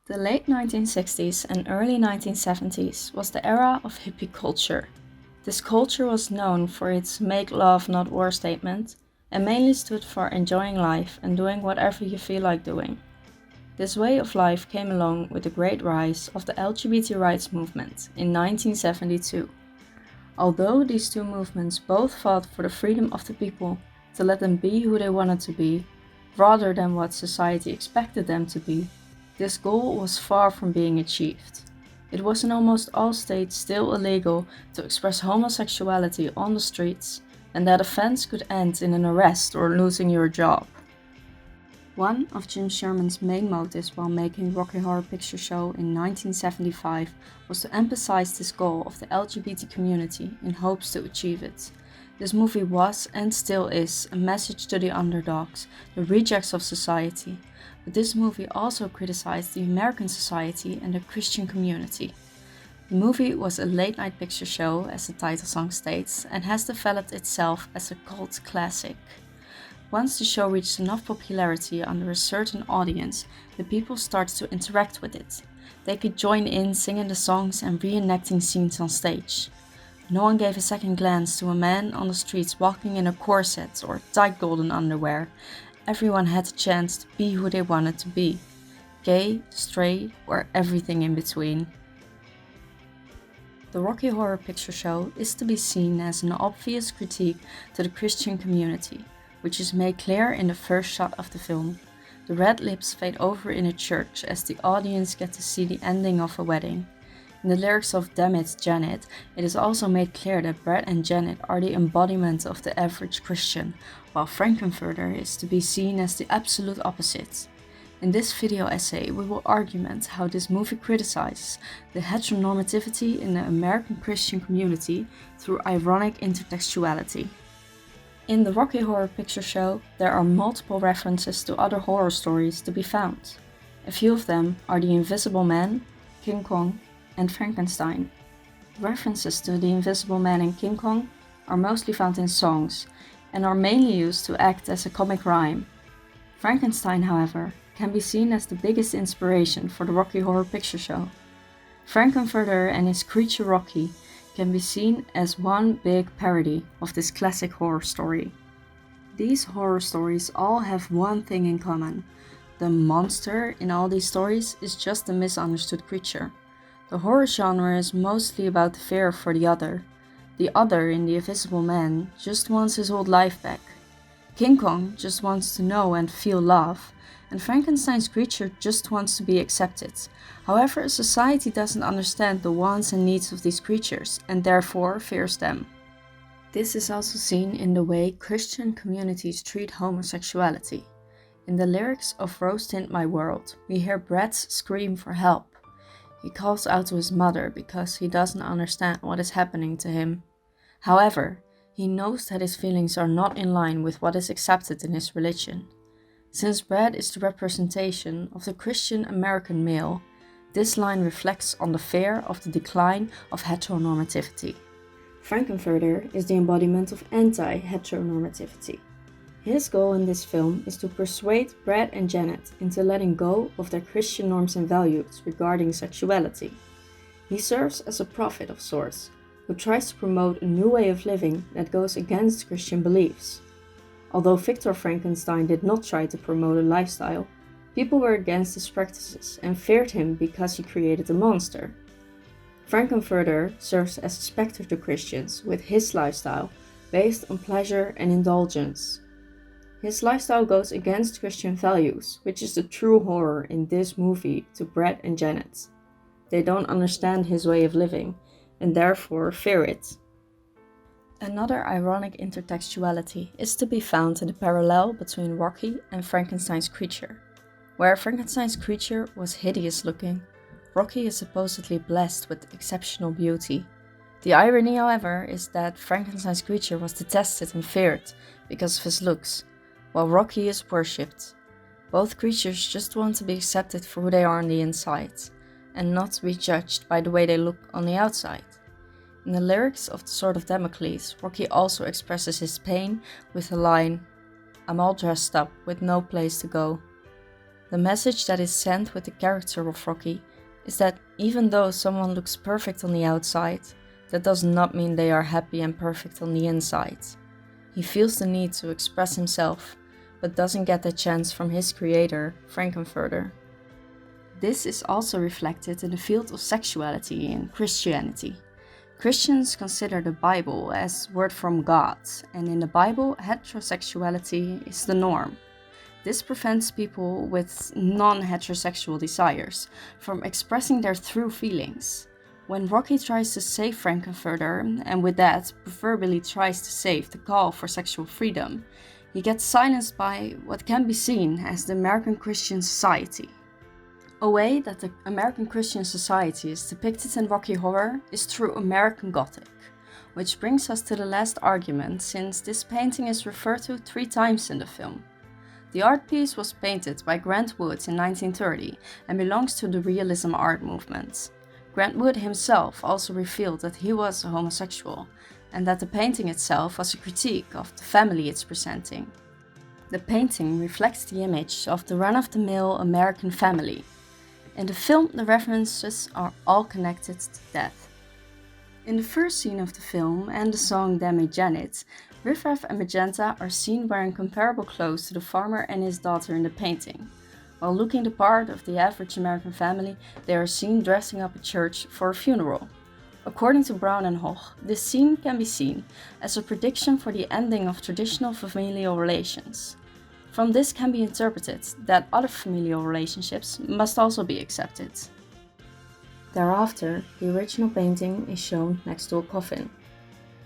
The late 1960s and early 1970s was the era of hippie culture. This culture was known for its make love not war statement and mainly stood for enjoying life and doing whatever you feel like doing. This way of life came along with the great rise of the LGBT rights movement in 1972. Although these two movements both fought for the freedom of the people to let them be who they wanted to be, rather than what society expected them to be, this goal was far from being achieved. It was in almost all states still illegal to express homosexuality on the streets, and that offense could end in an arrest or losing your job. One of Jim Sherman's main motives while making Rocky Horror Picture Show in 1975 was to emphasize this goal of the LGBT community in hopes to achieve it. This movie was, and still is, a message to the underdogs, the rejects of society, but this movie also criticized the American society and the Christian community. The movie was a late-night picture show, as the title song states, and has developed itself as a cult classic. Once the show reached enough popularity under a certain audience, the people started to interact with it. They could join in singing the songs and reenacting scenes on stage. No one gave a second glance to a man on the streets walking in a corset or tight golden underwear. Everyone had the chance to be who they wanted to be. Gay, straight, or everything in between. The Rocky Horror Picture Show is to be seen as an obvious critique to the Christian community, which is made clear in the first shot of the film. The red lips fade over in a church as the audience get to see the ending of a wedding. In the lyrics of Damn It, Janet, it is also made clear that Brad and Janet are the embodiment of the average Christian, while Frankenfurter is to be seen as the absolute opposite. In this video essay, we will argument how this movie criticizes the heteronormativity in the American Christian community through ironic intertextuality. In the Rocky Horror Picture Show, there are multiple references to other horror stories to be found. A few of them are The Invisible Man, King Kong, and Frankenstein. References to The Invisible Man and King Kong are mostly found in songs and are mainly used to act as a comic rhyme. Frankenstein, however, can be seen as the biggest inspiration for the Rocky Horror Picture Show. Frankenfurter and his creature Rocky can be seen as one big parody of this classic horror story. These horror stories all have one thing in common. The monster in all these stories is just a misunderstood creature. The horror genre is mostly about the fear for the other. The other in The Invisible Man just wants his old life back. King Kong just wants to know and feel love, and Frankenstein's creature just wants to be accepted. However, society doesn't understand the wants and needs of these creatures, and therefore fears them. This is also seen in the way Christian communities treat homosexuality. In the lyrics of Rose Tint My World, we hear Brad's scream for help. He calls out to his mother because he doesn't understand what is happening to him. However, he knows that his feelings are not in line with what is accepted in his religion. Since Brad is the representation of the Christian American male, this line reflects on the fear of the decline of heteronormativity. Frankenfurter is the embodiment of anti-heteronormativity. His goal in this film is to persuade Brad and Janet into letting go of their Christian norms and values regarding sexuality. He serves as a prophet of sorts, who tries to promote a new way of living that goes against Christian beliefs. Although Victor Frankenstein did not try to promote a lifestyle, people were against his practices and feared him because he created a monster. Frankenfurter serves as a specter to Christians with his lifestyle, based on pleasure and indulgence. His lifestyle goes against Christian values, which is the true horror in this movie to Brad and Janet. They don't understand his way of living, and therefore fear it. Another ironic intertextuality is to be found in the parallel between Rocky and Frankenstein's creature. Where Frankenstein's creature was hideous looking, Rocky is supposedly blessed with exceptional beauty. The irony, however, is that Frankenstein's creature was detested and feared because of his looks, while Rocky is worshipped. Both creatures just want to be accepted for who they are on the inside, and not to be judged by the way they look on the outside. In the lyrics of The Sword of Damocles, Rocky also expresses his pain with the line, "I'm all dressed up with no place to go." The message that is sent with the character of Rocky is that even though someone looks perfect on the outside, that does not mean they are happy and perfect on the inside. He feels the need to express himself, but doesn't get that chance from his creator, Frankenfurter. This is also reflected in the field of sexuality in Christianity. Christians consider the Bible as word from God, and in the Bible, heterosexuality is the norm. This prevents people with non-heterosexual desires from expressing their true feelings. When Rocky tries to save Frankenfurter, and with that proverbially tries to save the call for sexual freedom, he gets silenced by what can be seen as the American Christian society. A way that the American Christian society is depicted in Rocky Horror is through American Gothic, which brings us to the last argument, since this painting is referred to 3 times in the film. The art piece was painted by Grant Wood in 1930 and belongs to the realism art movement. Grant Wood himself also revealed that he was a homosexual, and that the painting itself was a critique of the family it's presenting. The painting reflects the image of the run-of-the-mill American family. In the film, the references are all connected to death. In the first scene of the film and the song Damn Janet, Riff Raff and Magenta are seen wearing comparable clothes to the farmer and his daughter in the painting. While looking the part of the average American family, they are seen dressing up at church for a funeral. According to Brown and Hoch, this scene can be seen as a prediction for the ending of traditional familial relations. From this can be interpreted that other familial relationships must also be accepted. Thereafter, the original painting is shown next to a coffin.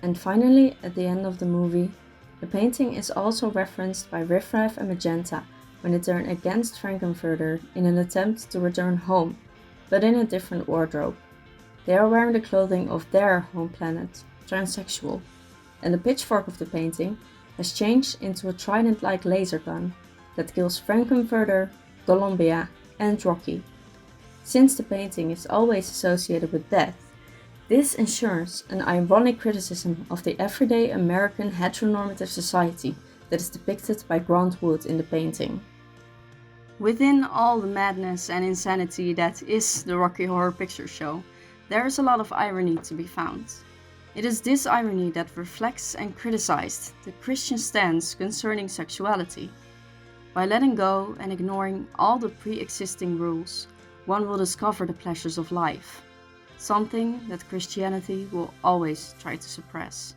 And finally, at the end of the movie, the painting is also referenced by Riff Raff and Magenta when they turn against Frankenfurter in an attempt to return home, but in a different wardrobe. They are wearing the clothing of their home planet, transsexual, and the pitchfork of the painting has changed into a trident-like laser gun that kills Frankenfurter, Columbia, and Rocky. Since the painting is always associated with death, this ensures an ironic criticism of the everyday American heteronormative society that is depicted by Grant Wood in the painting. Within all the madness and insanity that is the Rocky Horror Picture Show, there is a lot of irony to be found. It is this irony that reflects and criticized the Christian stance concerning sexuality. By letting go and ignoring all the pre-existing rules, one will discover the pleasures of life, something that Christianity will always try to suppress.